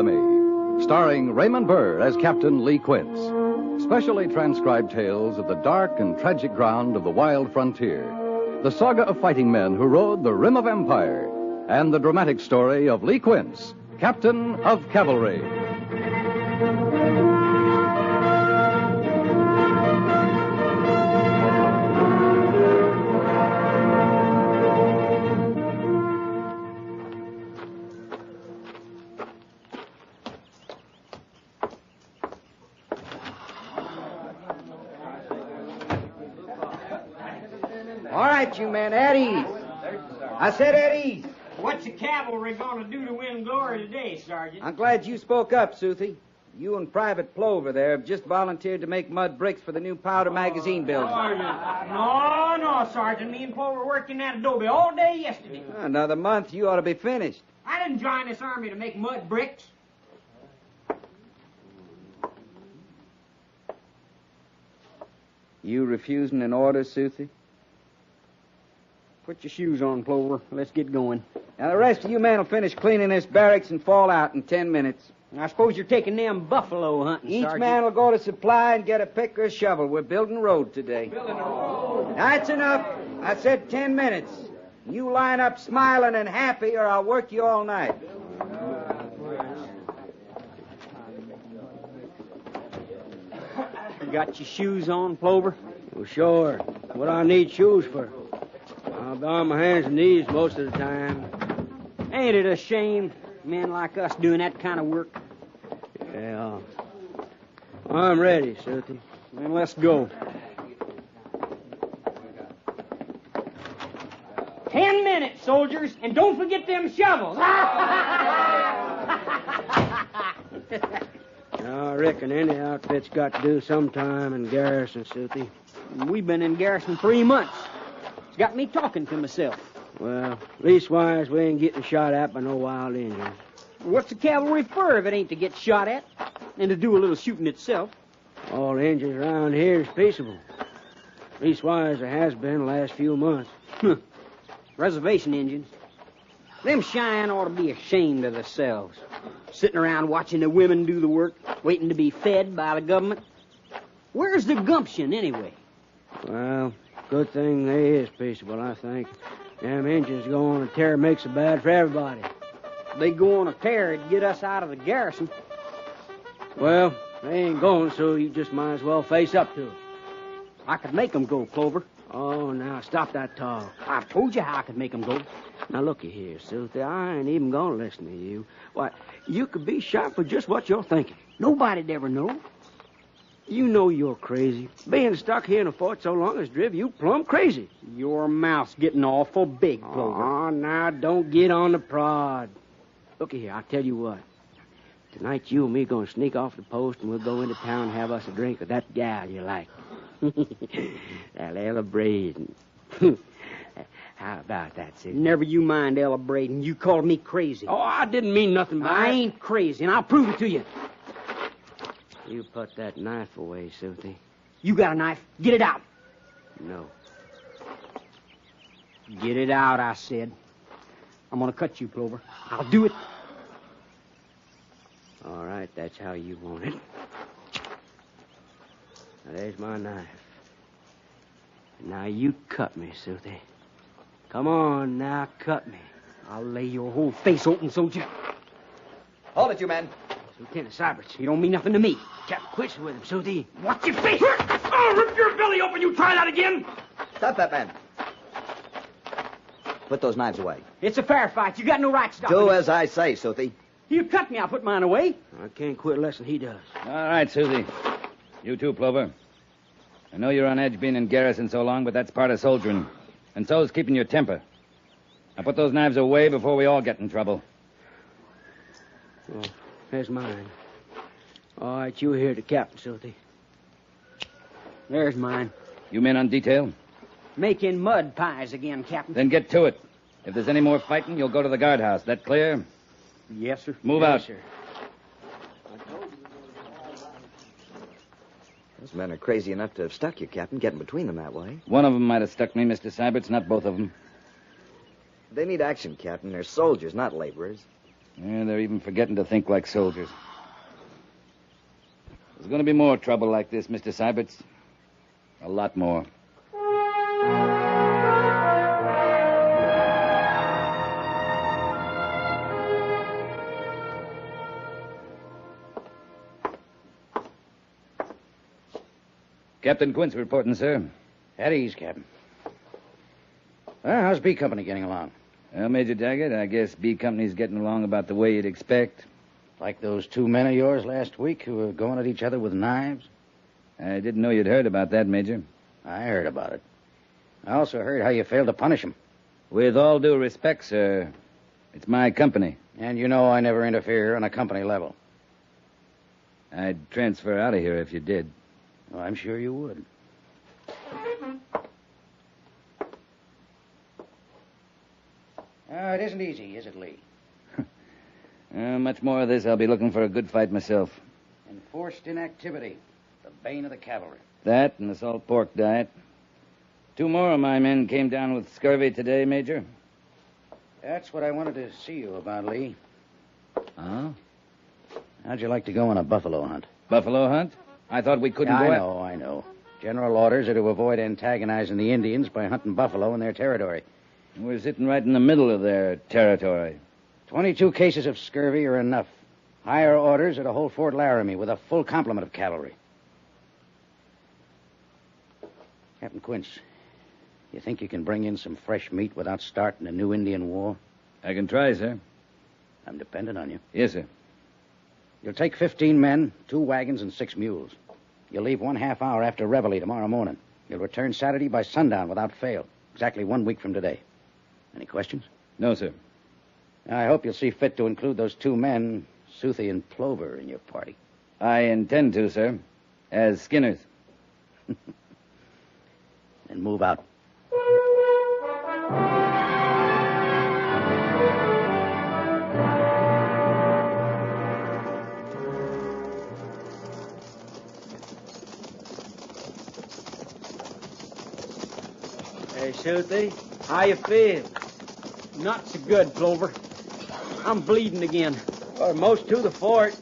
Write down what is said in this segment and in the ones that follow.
Laramie, starring Raymond Burr as Captain Lee Quince. Specially transcribed tales of the dark and tragic ground of the wild frontier, the saga of fighting men who rode the rim of empire, and the dramatic story of Lee Quince, Captain of Cavalry. All right, you men, at ease. I said at ease. What's the cavalry going to do to win glory today, Sergeant? I'm glad you spoke up, Southy. You and Private Plover there have just volunteered to make mud bricks for the new powder magazine building. No, Sergeant. Me and Plover worked in that adobe all day yesterday. Another month, you ought to be finished. I didn't join this army to make mud bricks. You refusing an order, Southy? Put your shoes on, Plover. Let's get going. Now, the rest of you men will finish cleaning this barracks and fall out in 10 minutes. I suppose you're taking them buffalo hunting, Each Sergeant. man will go to supply and get a pick or a shovel. We're building a road today. That's enough. I said 10 minutes. You line up smiling and happy, or I'll work you all night. You got your shoes on, Plover? Well, sure. What I need shoes for? I'll be on my hands and knees most of the time. Ain't it a shame, men like us doing that kind of work? Yeah. I'm ready, Southy. Then let's go. 10 minutes, soldiers, and don't forget them shovels. I reckon any outfit's got to do sometime in garrison, Southy. We've been in garrison 3 months. It's got me talking to myself. Well, leastwise, we ain't getting shot at by no wild Indians. What's the cavalry for if it ain't to get shot at and to do a little shooting itself? All the Indians around here is peaceable. Leastwise, there has been the last few months. Reservation Indians. Them Cheyenne ought to be ashamed of themselves. Sitting around watching the women do the work, waiting to be fed by the government. Where's the gumption, anyway? Well, good thing they is peaceable, I think. Them Indians go on a tear makes it bad for everybody. They go on a tear to get us out of the garrison. Well, they ain't going, so you just might as well face up to it. I could make 'em go, Clover. Oh, now, stop that talk. I've told you how I could make 'em go. Now, looky here, Southy. I ain't even gonna listen to you. Why, you could be shot for just what you're thinking. Nobody'd ever know. You know you're crazy. Being stuck here in a fort so long has driven you plumb crazy. Your mouth's getting awful big, Clover. Oh, now, don't get on the prod. Looky here, I'll tell you what. Tonight, you and me gonna sneak off the post, and we'll go into town and have us a drink of that gal you like. That Ella Braden. How about that, Sid? Never you mind, Ella Braden. You called me crazy. Oh, I didn't mean nothing by I it. ain't crazy, and I'll prove it to you. You put that knife away, Southy. You got a knife. Get it out. No. Get it out, I said. I'm going to cut you, Clover. I'll do it. All right, that's how you want it. Now, there's my knife. Now, you cut me, Southy. Come on, now, cut me. I'll lay your whole face open, soldier. Hold it, you men. Lieutenant Syberts. You don't mean nothing to me. Captain Quince with him, Southy. Watch your face! I'll rip your belly open. You try that again. Stop that man. Put those knives away. It's a fair fight. You got no right to stop Do me. as I say, Southy. You cut me, I'll put mine away. I can't quit less than he does. All right, Susie. You too, Plover. I know you're on edge being in garrison so long, but that's part of soldiering. And so's keeping your temper. Now put those knives away before we all get in trouble. Oh, there's mine. All right, you hear the captain, Southy. There's mine. You men on detail? Making mud pies again, Captain. Then get to it. If there's any more fighting, you'll go to the guardhouse. That clear? Yes, sir. Move out. Sir. Those men are crazy enough to have stuck you, Captain, getting between them that way. One of them might have stuck me, Mr. Syberts, not both of them. They need action, Captain. They're soldiers, not laborers. Yeah, they're even forgetting to think like soldiers. There's going to be more trouble like this, Mr. Syberts. A lot more. Captain Quince reporting, sir. At ease, Captain. Well, how's B Company getting along? Well, Major Daggett, I guess B Company's getting along about the way you'd expect. Like those 2 men of yours last week who were going at each other with knives? I didn't know you'd heard about that, Major. I heard about it. I also heard how you failed to punish them. With all due respect, sir, it's my company. And you know I never interfere on a company level. I'd transfer out of here if you did. Well, I'm sure you would. It isn't easy, is it, Lee? Much more of this, I'll be looking for a good fight myself. Enforced inactivity, the bane of the cavalry. That and the salt pork diet. 2 more of my men came down with scurvy today, Major. That's what I wanted to see you about, Lee. Oh? How'd you like to go on a buffalo hunt? Buffalo hunt? I thought we couldn't Yeah, go... I know. General orders are to avoid antagonizing the Indians by hunting buffalo in their territory. We're sitting right in the middle of their territory. 22 cases of scurvy are enough. Higher orders are to hold Fort Laramie with a full complement of cavalry. Captain Quince, you think you can bring in some fresh meat without starting a new Indian war? I can try, sir. I'm dependent on you. Yes, sir. You'll take 15 men, 2 wagons, and 6 mules. You'll leave 1/2 hour after reveille tomorrow morning. You'll return Saturday by sundown without fail. Exactly 1 week from today. Any questions? No, sir. I hope you'll see fit to include those 2 men, Soothie and Plover, in your party. I intend to, sir. As skinners. And move out. Hey, Soothie, how you feel? Not so good, Plover. I'm bleeding again. Or most to the fort.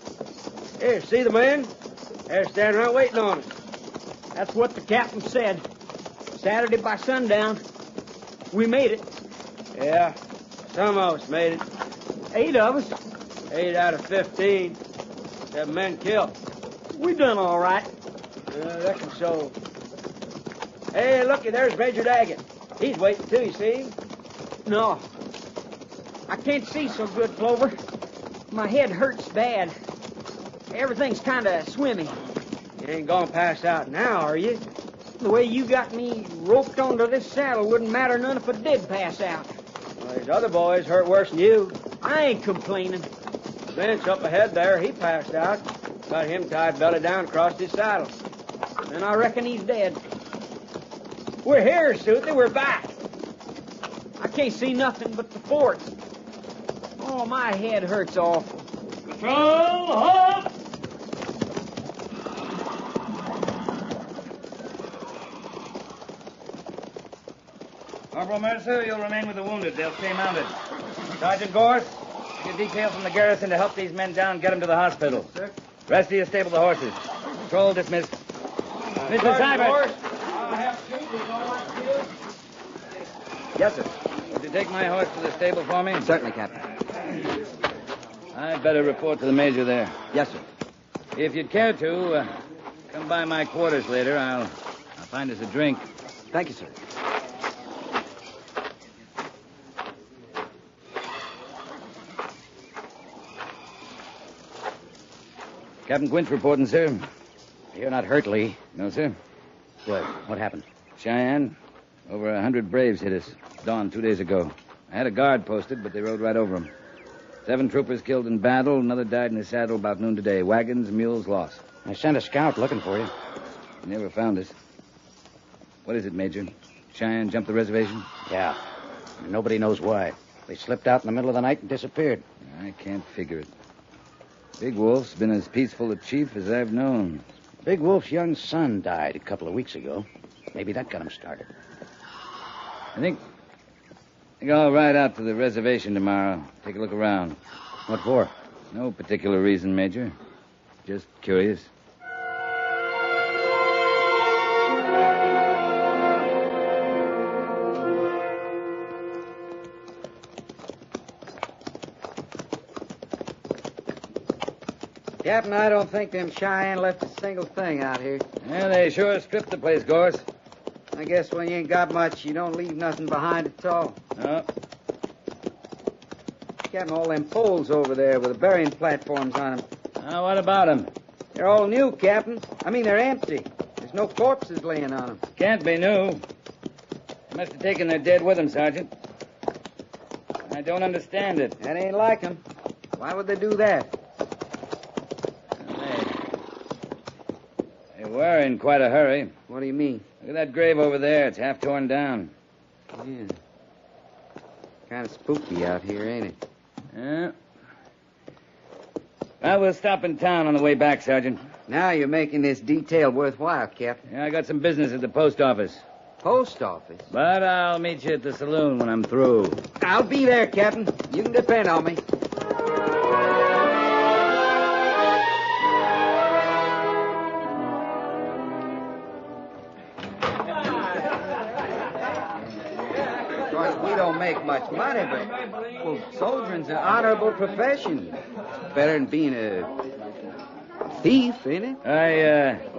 Here, see the men? They're standing around waiting on us. That's what the captain said. Saturday by sundown. We made it. Yeah, some of us made it. 8 of us. 8 out of 15. 7 men killed. We done all right. I reckon so. Hey, looky, there's Major Daggett. He's waiting, too, you see him? No. I can't see so good, Plover. My head hurts bad. Everything's kind of swimmy. You ain't gonna pass out now, are you? The way you got me roped onto this saddle wouldn't matter none if I did pass out. Well, these other boys hurt worse than you. I ain't complaining. The bench up ahead there, he passed out. Got him tied belly down across his saddle. Then I reckon he's dead. We're here, Soothie. We're back. I can't see nothing but the fort. Oh, my head hurts awful. Patrol, halt! Corporal Mercer, you'll remain with the wounded. They'll stay mounted. Sergeant Gorse, get detail from the garrison to help these men down and get them to the hospital. Sir? Rest of you stable the horses. Patrol dismissed. Mr. Cybert. Yes, sir. Would you take my horse to the stable for me? Certainly, Captain. I'd better report to the major there. Yes, sir. If you'd care to, come by my quarters later. I'll find us a drink. Thank you, sir. Captain Quince reporting, sir. You're not hurt, Lee. No, sir. Good. What happened? Cheyenne. Over 100 Braves hit us. Dawn 2 days ago. I had a guard posted, but they rode right over them. 7 troopers killed in battle. Another died in his saddle about noon today. Wagons, mules lost. I sent a scout looking for you. He never found us. What is it, Major? Cheyenne jumped the reservation? Yeah. Nobody knows why. They slipped out in the middle of the night and disappeared. I can't figure it. Big Wolf's been as peaceful a chief as I've known. Big Wolf's young son died a couple of weeks ago. Maybe that got him started. I think I'll ride out to the reservation tomorrow. Take a look around. What for? No particular reason, Major. Just curious. Captain, I don't think them Cheyenne left a single thing out here. Yeah, they sure stripped the place, Gorse. I guess when you ain't got much, you don't leave nothing behind at all. No. Captain, all them poles over there with the burying platforms on them. What about them? They're all new, Captain. I mean, they're empty. There's no corpses laying on them. Can't be new. They must have taken their dead with them, Sergeant. I don't understand it. That ain't like them. Why would they do that? They were in quite a hurry. What do you mean? Look at that grave over there. It's half torn down. Yeah. Kind of spooky out here, ain't it? Yeah. Well, we'll stop in town on the way back, Sergeant. Now you're making this detail worthwhile, Captain. Yeah, I got some business at the post office. Post office? But I'll meet you at the saloon when I'm through. I'll be there, Captain. You can depend on me. Of course, we don't make much money, but, well, soldiering's an honorable profession. It's better than being a thief, ain't it?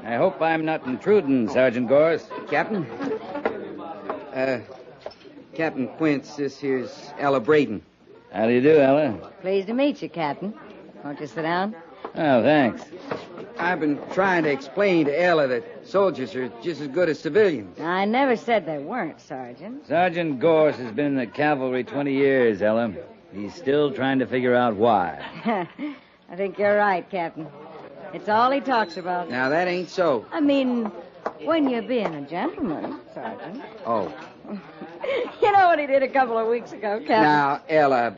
I hope I'm not intruding, Sergeant Gorse. Captain? Captain Quince, this here's Ella Braden. How do you do, Ella? Pleased to meet you, Captain. Won't you sit down? Oh, thanks. I've been trying to explain to Ella that soldiers are just as good as civilians. I never said they weren't, Sergeant. Sergeant Gorse has been in the cavalry 20 years, Ella. He's still trying to figure out why. I think you're right, Captain. It's all he talks about. Now, that ain't so. I mean, when you're being a gentleman, Sergeant. Oh. You know what he did a couple of weeks ago, Captain? Now, Ella.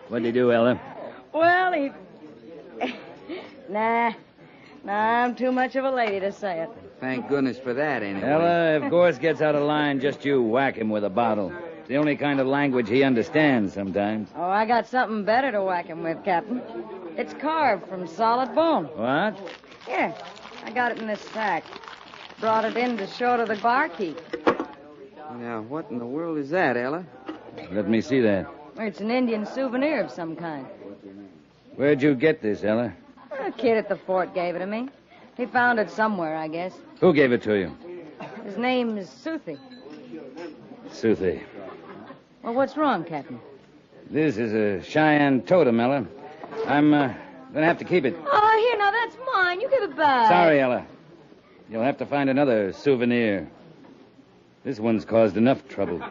What'd he do, Ella? Well, he... Nah, I'm too much of a lady to say it. Thank goodness for that, anyway. Ella, if Gorse gets out of line, just you whack him with a bottle. It's the only kind of language he understands sometimes. Oh, I got something better to whack him with, Captain. It's carved from solid bone. What? Here, I got it in this sack. Brought it in to show to the barkeep. Now, what in the world is that, Ella? Let me see that. It's an Indian souvenir of some kind. Where'd you get this, Ella? A kid at the fort gave it to me. He found it somewhere, I guess. Who gave it to you? His name is Suthi. Suthi. Well, what's wrong, Captain? This is a Cheyenne totem, Ella. I'm gonna have to keep it. Oh, here, now, that's mine. You give it back. Sorry, Ella. You'll have to find another souvenir. This one's caused enough trouble.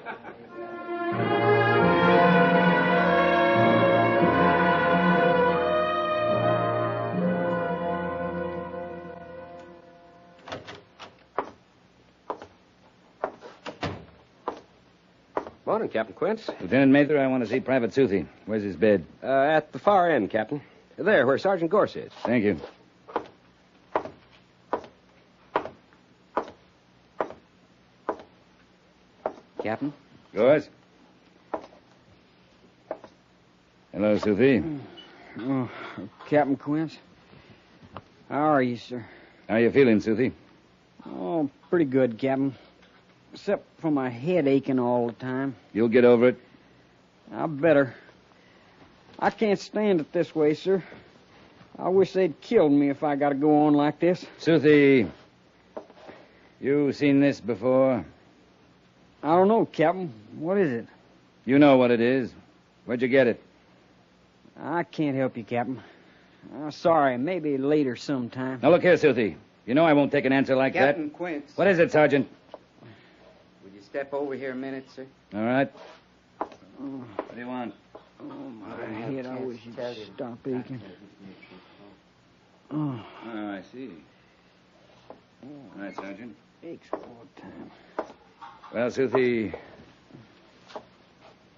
Morning, Captain Quince. Lieutenant Mather, I want to see Private Suthi. Where's his bed? At the far end, Captain. There, where Sergeant Gorse is. Thank you. Captain? Gorse? Hello, Suthi. Oh, Captain Quince. How are you, sir? How are you feeling, Suthi? Oh, pretty good, Captain. Except for my head aching all the time. You'll get over it. I better. I can't stand it this way, sir. I wish they'd killed me if I got to go on like this. Suthi, you seen this before? I don't know, Captain. What is it? You know what it is. Where'd you get it? I can't help you, Captain. Sorry, maybe later sometime. Now, look here, Suthi. You know I won't take an answer like Captain that. Quince. What is it, Sergeant? Would you step over here a minute, sir? All right. What do you want? Oh, my head. I wish you'd stop aching. Oh, Oh, I see. All right, Sergeant. aches all the time. Well, Suthi,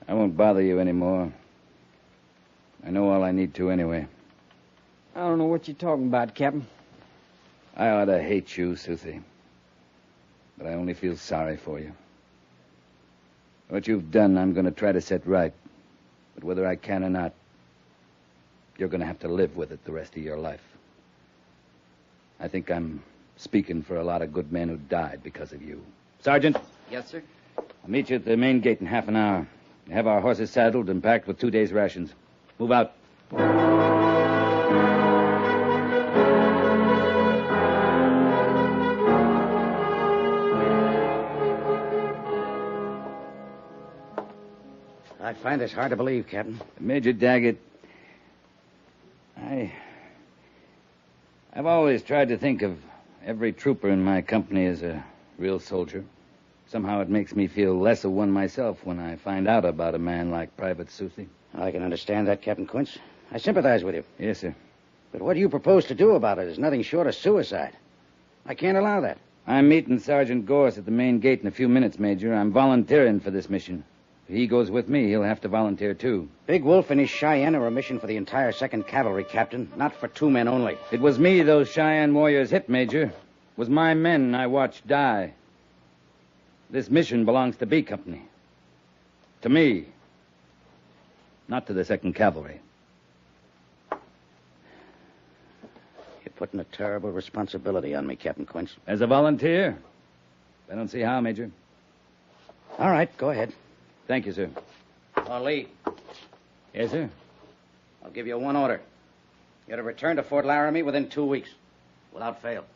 I won't bother you anymore. I know all I need to anyway. I don't know what you're talking about, Captain. I ought to hate you, Suthi. But I only feel sorry for you. What you've done, I'm going to try to set right. But whether I can or not, you're going to have to live with it the rest of your life. I think I'm speaking for a lot of good men who died because of you. Sergeant? Yes, sir? I'll meet you at the main gate in half an hour. Have our horses saddled and packed with 2 days' rations. Move out. I find this hard to believe, Captain. Major Daggett, I've always tried to think of every trooper in my company as a real soldier. Somehow it makes me feel less of one myself when I find out about a man like Private Southey. I can understand that, Captain Quince. I sympathize with you. Yes, sir. But what you propose to do about it is nothing short of suicide. I can't allow that. I'm meeting Sergeant Gorse at the main gate in a few minutes, Major. I'm volunteering for this mission. If he goes with me, he'll have to volunteer, too. Big Wolf and his Cheyenne are a mission for the entire 2nd Cavalry, Captain, not for 2 men only. It was me those Cheyenne warriors hit, Major. It was my men I watched die. This mission belongs to B Company. To me. Not to the 2nd Cavalry. You're putting a terrible responsibility on me, Captain Quince. As a volunteer? I don't see how, Major. All right, go ahead. Thank you, sir. Oh, Lee, Yes, sir? I'll give you one order. You're to return to Fort Laramie within 2 weeks, without fail.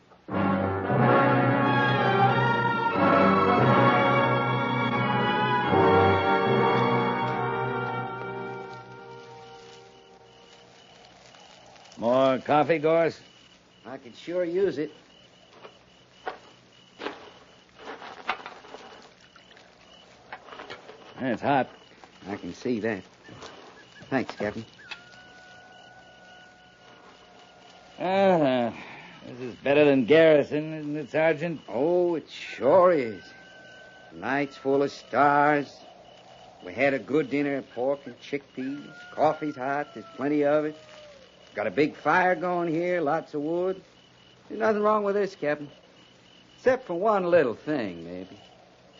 More coffee, Gorse? I could sure use it. It's hot. I can see that. Thanks, Captain. This is better than Garrison, isn't it, Sergeant? Oh, it sure is. The night's full of stars. We had a good dinner of pork and chickpeas. Coffee's hot. There's plenty of it. Got a big fire going here, lots of wood. There's nothing wrong with this, Captain. Except for one little thing, maybe.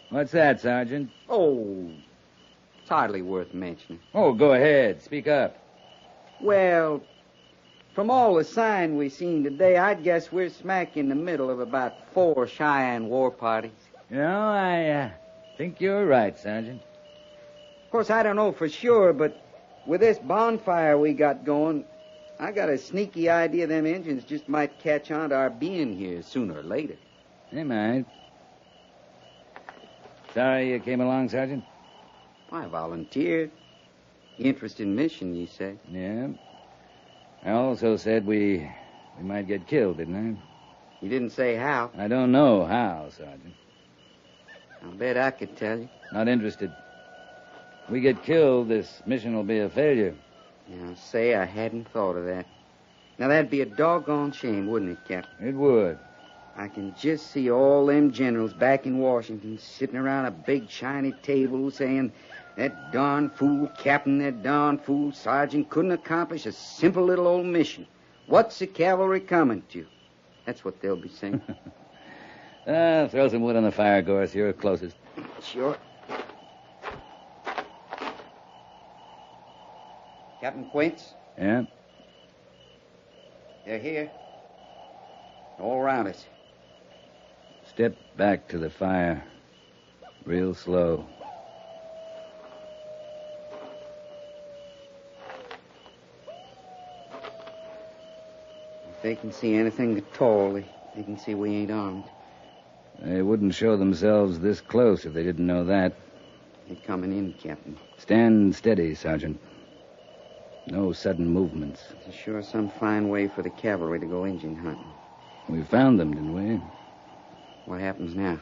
What's that, Sergeant? Oh, it's hardly worth mentioning. Oh, go ahead. Speak up. Well, from all the sign we've seen today, I'd guess we're smack in the middle of about 4 Cheyenne war parties. I think you're right, Sergeant. Of course, I don't know for sure, but with this bonfire we got going, I got a sneaky idea them Injuns just might catch on to our being here sooner or later. They might. Sorry you came along, Sergeant? I volunteered. Interesting mission, you say? Yeah. I also said we might get killed, didn't I? You didn't say how. I don't know how, Sergeant. I'll bet I could tell you. Not interested. If we get killed, this mission will be a failure. Now, say I hadn't thought of that. Now, that'd be a doggone shame, wouldn't it, Captain? It would. I can just see all them generals back in Washington sitting around a big shiny table saying, that darn fool captain, that darn fool sergeant couldn't accomplish a simple little old mission. What's the cavalry coming to? That's what they'll be saying. Throw some wood on the fire, Gorse. You're closest. Sure. Captain Quince? Yeah? They're here. All around us. Step back to the fire. Real slow. If they can see anything at all, they can see we ain't armed. They wouldn't show themselves this close if they didn't know that. They're coming in, Captain. Stand steady, Sergeant. No sudden movements. It's sure some fine way for the cavalry to go Indian hunting. We found them, didn't we? What happens now?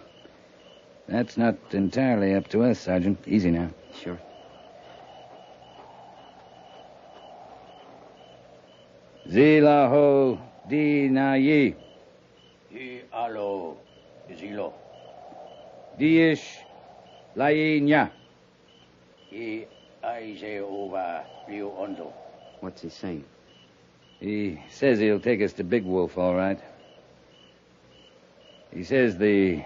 That's not entirely up to us, Sergeant. Easy now. Sure. Zilaho di na yi. Di alo zilo. Diish lai nya. I aize over Rio Ondo. What's he saying? He says he'll take us to Big Wolf, all right. He says the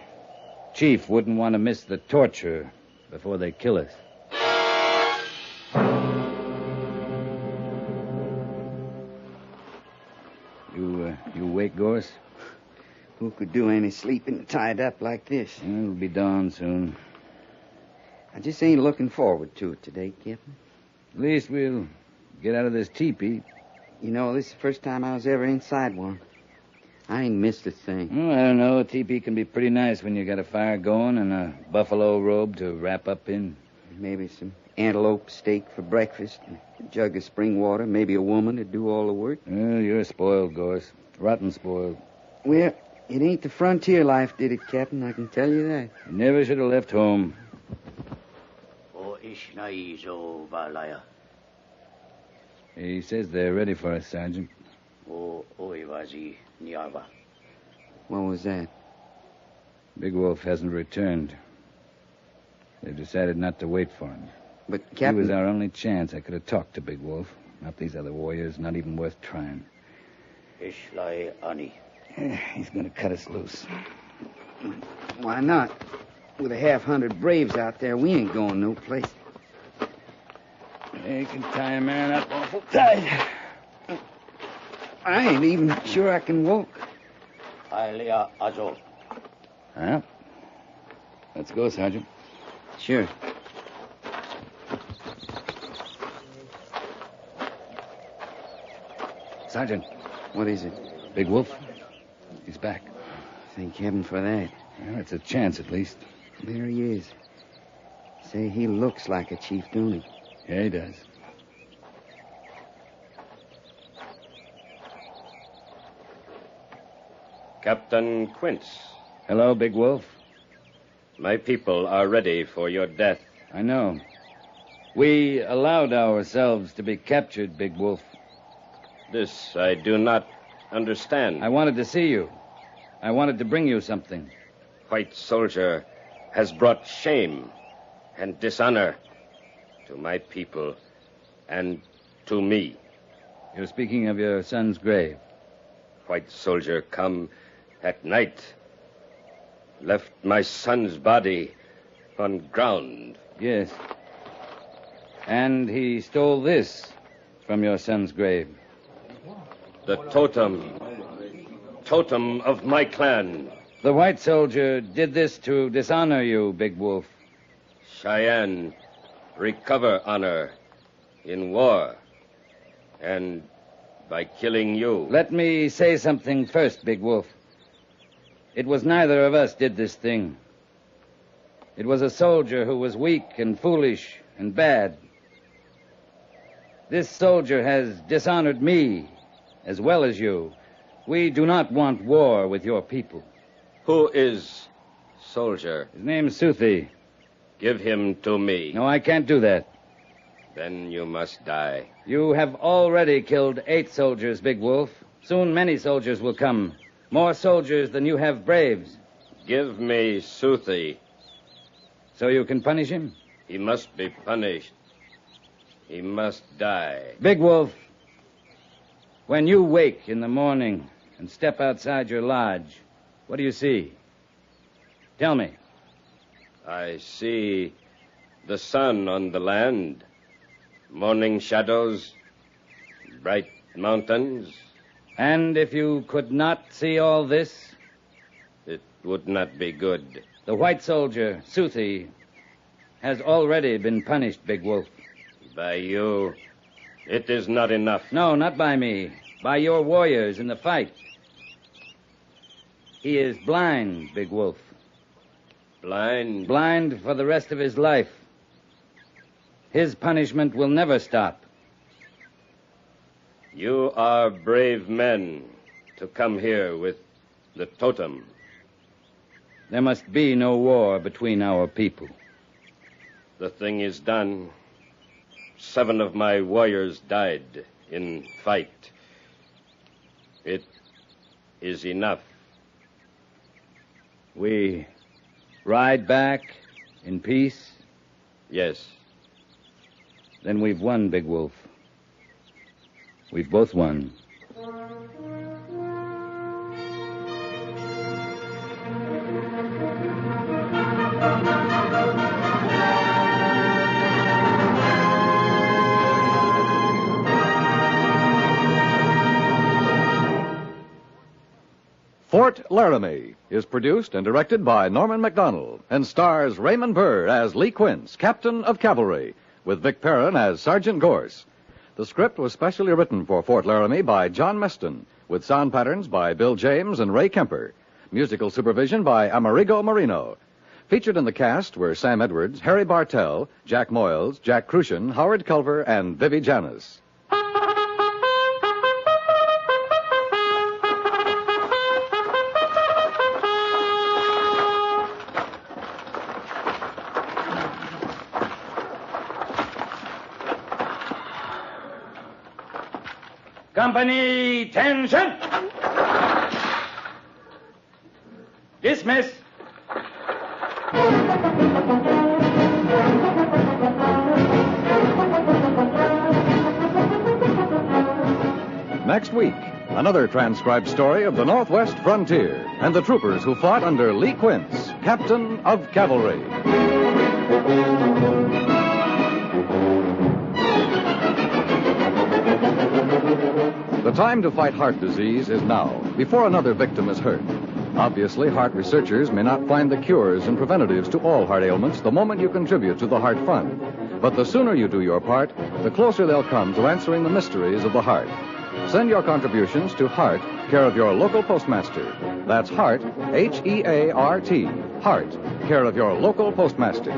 chief wouldn't want to miss the torture before they kill us. night, Gorse? Who could do any sleeping tied up like this? It'll be dawn soon. I just ain't looking forward to it today, Captain. At least we'll get out of this teepee. You know, this is the first time I was ever inside one. I ain't missed a thing. Oh, I don't know. A teepee can be pretty nice when you got a fire going and a buffalo robe to wrap up in. Maybe some antelope steak for breakfast, and a jug of spring water, maybe a woman to do all the work. Well, you're spoiled, Gorse. Rotten spoiled. Well, it ain't the frontier life did it, Captain, I can tell you that. You never should have left home. O Ishnaizo Valaya. He says they're ready for us, Sergeant. O Oivazi Niava. What was that? Big Wolf hasn't returned. They've decided not to wait for him. But, He Captain... was our only chance. I could have talked to Big Wolf. Not these other warriors, not even worth trying. Ishlai Ani. He's going to cut us loose. Why not? With 100 braves out there, we ain't going no place. You can tie a man up awful tight. I ain't even sure I can walk. Ailea Azo. Well, let's go, Sergeant. Sure. Sergeant. What is it? Big Wolf. He's back. Thank heaven for that. Well, it's a chance, at least. There he is. Say, he looks like a chief, don't he? Yeah, he does. Captain Quince, Hello, Big Wolf. my people are ready for your death. I know. We allowed ourselves to be captured, Big Wolf. This I do not understand. I wanted to see you. I wanted to bring you something. White soldier has brought shame and dishonor to my people and to me. You're speaking of your son's grave. White soldier come at night, left my son's body on ground. Yes. And he stole this from your son's grave. The totem of my clan. The white soldier did this to dishonor you, Big Wolf. Cheyenne recover honor in war and by killing you. Let me say something first, Big Wolf. It was neither of us did this thing. It was a soldier who was weak and foolish and bad. This soldier has dishonored me as well as you. We do not want war with your people. Who is soldier? His name's Suthi. Give him to me. No, I can't do that. Then you must die. You have already killed 8 soldiers, Big Wolf. Soon many soldiers will come. More soldiers than you have braves. Give me Suthi. So you can punish him? He must be punished. He must die. Big Wolf, when you wake in the morning and step outside your lodge, what do you see? Tell me. I see the sun on the land, morning shadows, bright mountains. And if you could not see all this? It would not be good. The white soldier, Suthi, has already been punished, Big Wolf. By you, it is not enough. No, not by me. By your warriors in the fight. He is blind, Big Wolf. Blind? Blind for the rest of his life. His punishment will never stop. You are brave men to come here with the totem. There must be no war between our people. The thing is done. 7 of my warriors died in fight. It is enough. We ride back in peace? Yes. Then we've won, Big Wolf. We've both won. Fort Laramie is produced and directed by Norman MacDonald and stars Raymond Burr as Lee Quince, Captain of Cavalry, with Vic Perrin as Sergeant Gorse. The script was specially written for Fort Laramie by John Meston, with sound patterns by Bill James and Ray Kemper. Musical supervision by Amerigo Marino. Featured in the cast were Sam Edwards, Harry Bartell, Jack Moyles, Jack Crucian, Howard Culver, and Vivi Janis. Company, tension! Dismiss. Next week, another transcribed story of the Northwest frontier and the troopers who fought under Lee Quince, Captain of Cavalry. The time to fight heart disease is now, before another victim is hurt. Obviously, heart researchers may not find the cures and preventatives to all heart ailments the moment you contribute to the Heart Fund. But the sooner you do your part, the closer they'll come to answering the mysteries of the heart. Send your contributions to Heart, care of your local postmaster. That's Heart, H-E-A-R-T, Heart, care of your local postmaster.